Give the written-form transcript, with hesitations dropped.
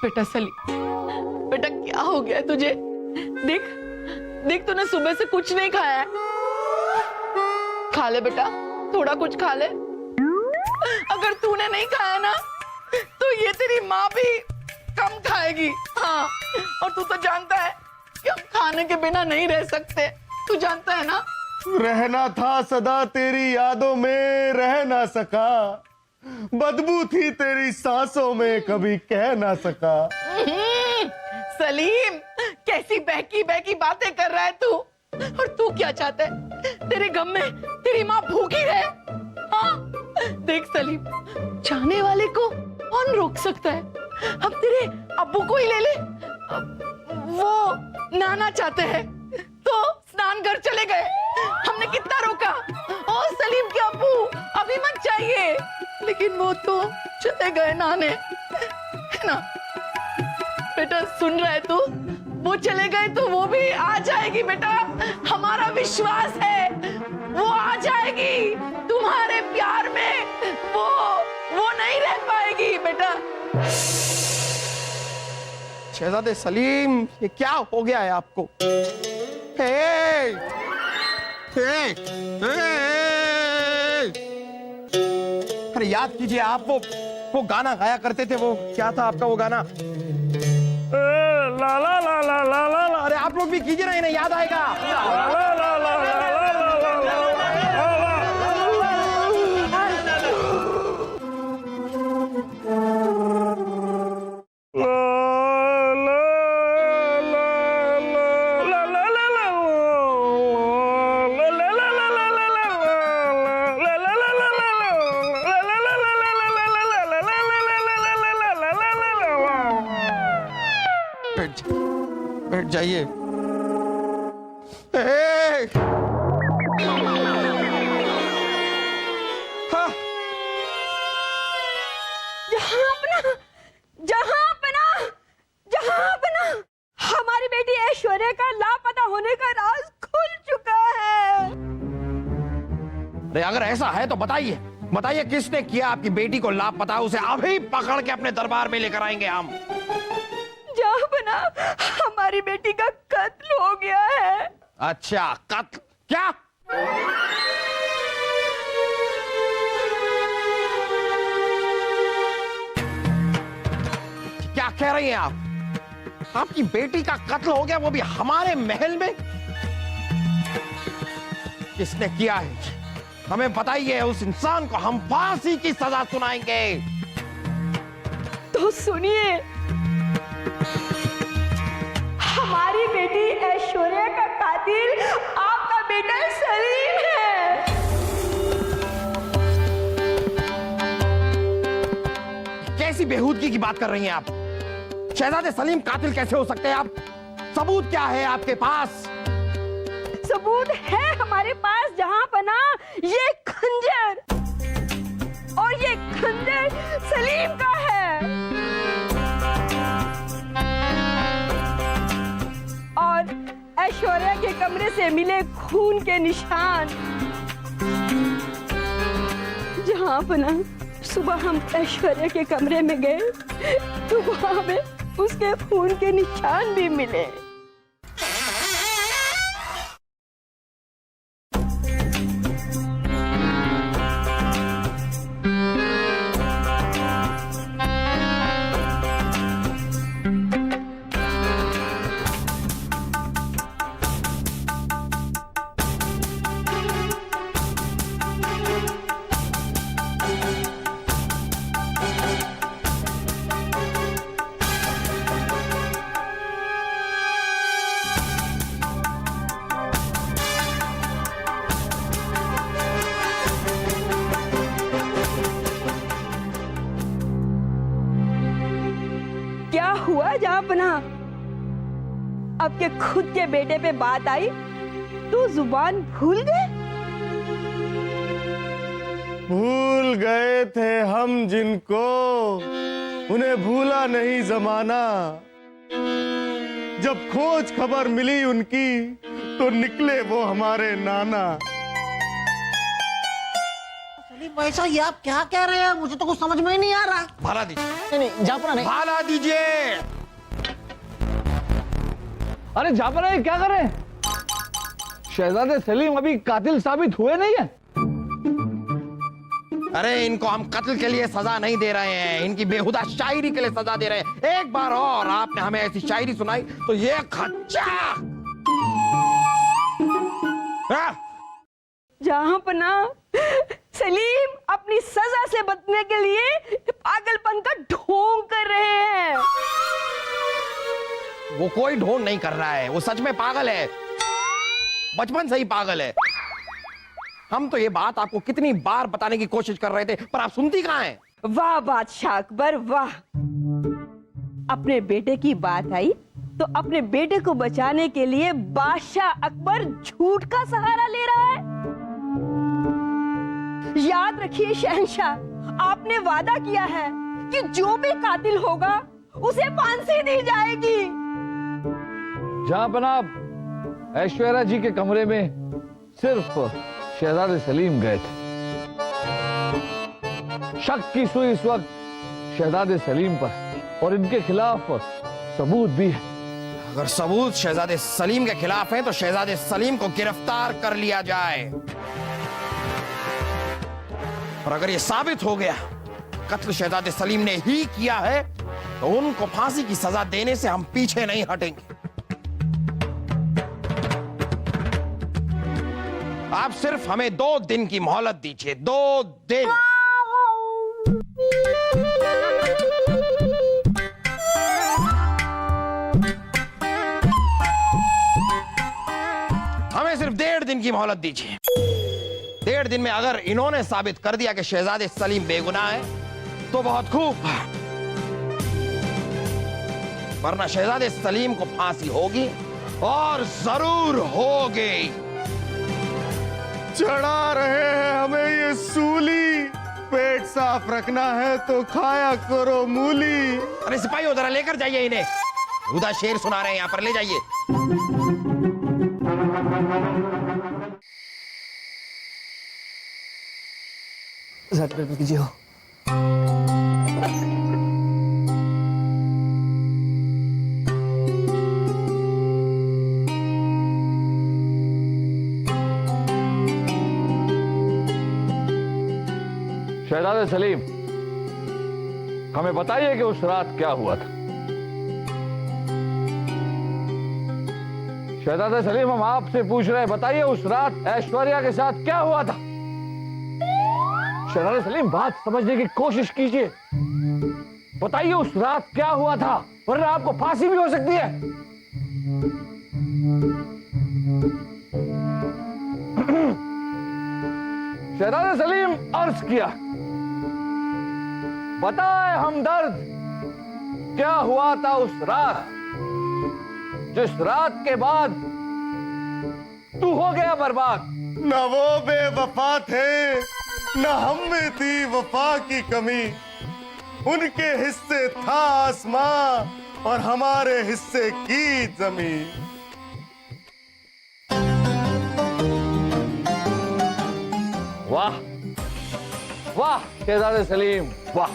बेटा सलीम, बेटा क्या हो गया है तुझे? देख देख, तूने सुबह से कुछ नहीं खाया है। खा ले बेटा, थोड़ा कुछ खा ले। अगर तूने नहीं खाया ना तो ये तेरी माँ भी कम खाएगी। हाँ, और तू तो जानता है कि हम खाने के बिना नहीं रह सकते, तू जानता है ना। रहना था सदा तेरी यादों में, रह ना सका। बदबू थी तेरी सांसों में, कभी कह ना सका। सलीम, कैसी बहकी बहकी बातें कर रहा है तू। और तू क्या चाहता है? तेरे गम में तेरी माँ भूखी रहे? हाँ, देख सलीम, चाहने वाले को कौन रोक सकता है? अब तेरे अब्बू को ही ले ले। वो नहाना चाहते हैं तो स्नान घर चले गए, हमने कितना रोका। ओ सलीम के अब्बू, अभी मत चाहिए, लेकिन वो तो चले गए नहाने, है ना? बेटा सुन रहा है तू? वो चले गए तो वो भी आ जाएगी बेटा, हमारा विश्वास है वो आ जाएगी। तुम्हारे प्यार में वो नहीं रह पाएगी बेटा। शहजादे सलीम, ये क्या हो गया है आपको? हे, हे, हे, अरे याद कीजिए, आप वो गाना गाया करते थे। वो क्या था आपका वो गाना? ला ला ला ला ला ला ला। अरे आप लोग भी कीजिए ना, इन्हें याद आएगा। ला ला ला ला ला ला ला ला। बैठ जाइए। हाँ। जहां हमारी बेटी ऐश्वर्या का लापता होने का राज खुल चुका है। अरे अगर ऐसा है तो बताइए, बताइए किसने किया आपकी बेटी को लापता? उसे अभी पकड़ के अपने दरबार में लेकर आएंगे हम। जहां हमारी बेटी का कत्ल हो गया है। अच्छा, कत्ल? क्या? क्या कह रही हैं आप? आपकी बेटी का कत्ल हो गया, वो भी हमारे महल में? किसने किया है हमें बताइए, उस इंसान को हम फांसी की सजा सुनाएंगे। तो सुनिए, हमारी बेटी ऐश्वर्या का कातिल आपका बेटा सलीम है। कैसी बेहूदगी की बात कर रही हैं आप? शहजादे सलीम कातिल कैसे हो सकते हैं आप? सबूत क्या है आपके पास? सबूत है हमारे पास जहां पना, ये खंजर, और ये खंजर सलीम का है। और ऐश्वर्या के कमरे से मिले खून के निशान। जहां पना सुबह हम ऐश्वर्या के कमरे में गए तो वहां में उसके खून के निशान भी मिले। क्या हुआ जहांपना? अब के खुद के बेटे पे बात आई तो जुबान भूल गए? भूल गए थे हम जिनको, उन्हें भूला नहीं जमाना। जब खोज खबर मिली उनकी तो निकले वो हमारे नाना। पैसा ये आप क्या कह रहे हैं? मुझे तो कुछ समझ में ही नहीं आ रहा। भाला दीजिए, नहीं जापना नहीं। भाला दीजिए। अरे जाफर भाई क्या करें? शहजादे सलीम अभी कातिल साबित हुए नहीं है। अरे इनको हम कत्ल के लिए सजा नहीं दे रहे हैं, इनकी बेहुदा शायरी के लिए सजा दे रहे हैं। एक बार और आपने हमें ऐसी शायरी सुनाई तो ये खच्चा। जहां पना सलीम अपनी सजा से बचने के लिए पागलपन का ढोंग कर रहे हैं। वो कोई ढोंग नहीं कर रहा है, वो सच में पागल है, बचपन से ही पागल है। हम तो ये बात आपको कितनी बार बताने की कोशिश कर रहे थे, पर आप सुनती कहां हैं? वाह बादशाह अकबर वाह। अपने बेटे की बात आई तो अपने बेटे को बचाने के लिए बादशाह अकबर झूठ का सहारा ले रहा है। याद रखिए शहंशाह, आपने वादा किया है कि जो भी कातिल होगा उसे फांसी दी जाएगी। जहां पनाह ऐश्वर्या जी के कमरे में सिर्फ शहजादे सलीम गए थे। शक की सुई इस वक्त शहजादे सलीम पर और इनके खिलाफ सबूत भी है। अगर सबूत शहजादे सलीम के खिलाफ है तो शहजादे सलीम को गिरफ्तार कर लिया जाए, और अगर यह साबित हो गया कत्ल शहजादे सलीम ने ही किया है तो उनको फांसी की सजा देने से हम पीछे नहीं हटेंगे। आप सिर्फ हमें 2 दिन की मोहलत दीजिए, 2 दिन। हमें सिर्फ 1.5 दिन की मोहलत दीजिए। 1.5 दिन में अगर इन्होंने साबित कर दिया कि शहजादे सलीम बेगुनाह है तो बहुत खूब, वरना शहजादे सलीम को फांसी होगी और जरूर होगी। चढ़ा रहे हैं हमें ये सूली, पेट साफ रखना है तो खाया करो मूली। अरे सिपाही जरा लेकर जाइए इन्हें, खुदा शेर सुना रहे हैं यहां पर, ले जाइए। 1000 रुपये कीजिए हो। शहजादे सलीम, हमें बताइए कि उस रात क्या हुआ था। शहजादे सलीम, हम आपसे पूछ रहे हैं, बताइए उस रात ऐश्वर्या के साथ क्या हुआ था। शहजादे सलीम, बात समझने की कोशिश कीजिए, बताइए उस रात क्या हुआ था, वरना आपको फांसी भी हो सकती है। शहजादे सलीम, अर्ज किया, बताए हमदर्द, क्या हुआ था उस रात, जिस रात के बाद तू हो गया बर्बाद। न वो बेवफा थे, न हम में थी वफा की कमी। उनके हिस्से था आसमां और हमारे हिस्से की जमीन। वाह वाह शहजादे सलीम, वाह।